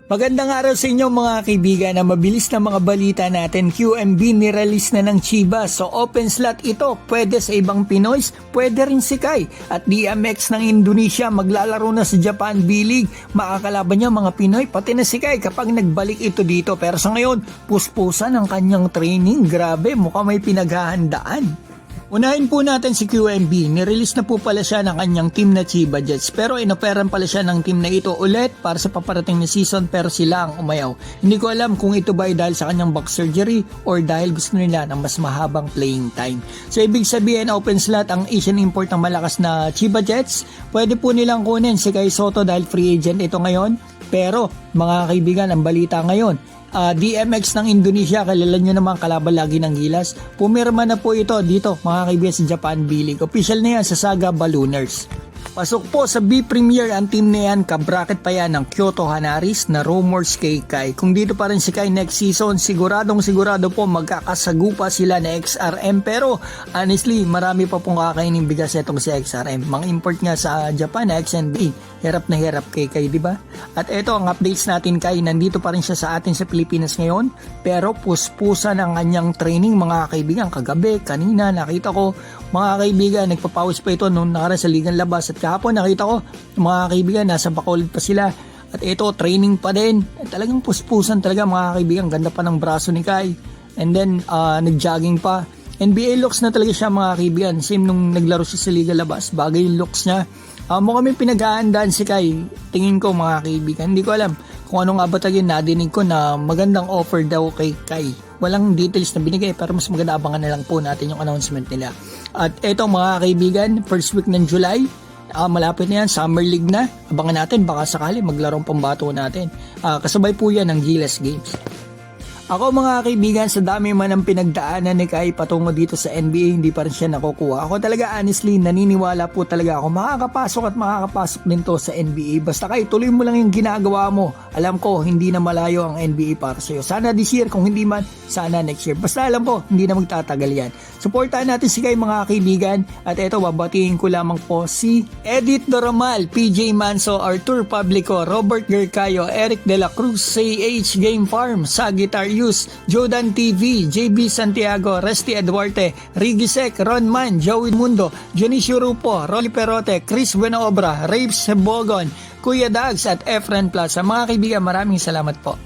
Magandang araw sa inyo mga kaibigan. Na mabilis na mga balita natin. QMB nirelease na ng Chivas. So open slot ito. Pwede sa ibang Pinoys, pwede rin si Kai. At DMX ng Indonesia maglalaro na sa Japan B-League. Makakalaban niya mga Pinoy pati na si Kai kapag nagbalik ito dito. Pero sa ngayon, puspusan ang kanyang training. Grabe, mukhang may pinaghahandaan. Unahin po natin si QMB. Nirelease na po pala siya ng kanyang team na Chiba Jets, pero inoperan pala siya ng team na ito ulit para sa paparating na season, pero sila ang umayaw. Hindi ko alam kung ito ba ay dahil sa kanyang back surgery or dahil gusto nila ng mas mahabang playing time. So ibig sabihin, open slot ang Asian import ng malakas na Chiba Jets. Pwede po nilang kunin si Kai Sotto dahil free agent ito ngayon. Pero mga kaibigan, ang balita ngayon, DMX ng Indonesia, kilala nyo naman, kalaban lagi ng Gilas. Pumirma na po ito dito mga kaibigan sa Japan B-League. Official na yan sa Saga Ballooners. Pasok po sa B-Premier ang team na yan, kabracket pa yan ng Kyoto Hanaris na rumors kay Kai. Kung dito pa rin si Kai next season, sigurado po magkakasagupa sila na XRM. Pero honestly, marami pa pong kakainin bigas itong si XRM. Mga import nga sa Japan na XNB, hirap na hirap kay Kai, di ba? At ito ang updates natin kay, nandito pa rin siya sa atin sa Pilipinas ngayon. Pero puspusan ang kanyang training mga kaibigan. Kagabi, kanina nakita ko mga kaibigan, nagpapawis pa ito nung nakaraan sa Ligang Labas. At kahapon nakita ko mga kaibigan, nasa Bacolod pa sila. At ito, training pa din. Talagang puspusan talaga mga kaibigan. Ganda pa ng braso ni Kai. And then, nag-jogging pa. NBA looks na talaga siya mga kaibigan. Same nung naglaro siya sa Liga Labas. Bagay yung looks niya. Mukhang may pinaghahandaan si Kai. Tingin ko mga kaibigan. Hindi ko alam kung anong abatagin. Nadinig ko na magandang offer daw kay Kai. Walang details na binigay pero mas maganda abangan na lang po natin yung announcement nila. At eto mga kaibigan, first week ng July, malapit na yan, Summer League na. Abangan natin, baka sakali maglarong pambato natin. Kasabay po yan ng Gilas Games. Ako mga kaibigan, sa dami man ang pinagdaanan ni Kai patungo dito sa NBA, hindi pa rin siya nakukuha. Ako talaga honestly, naniniwala po talaga ako makakapasok at makakapasok din to sa NBA. Basta Kai, tuloy mo lang yung ginagawa mo. Alam ko, hindi na malayo ang NBA para sa'yo. Sana this year, kung hindi man, sana next year. Basta alam ko, hindi na magtatagal yan. Supportahan natin si Kai mga kaibigan. At eto, babatiin ko lamang po si Edith Doramal, PJ Manso, Artur Pablico, Robert Gercayo, Eric De La Cruz, CH Game Farm, sa Guitar Jodan TV, JB Santiago, Resty Eduarte, Ricky Sec, Ron Man, Joey Mundo, Dionisio Rupo, Rolly Perote, Chris Buenoobra, Rapes Bogon, Kuya Dags at Efren Plaza. Mga kaibigan, maraming salamat po.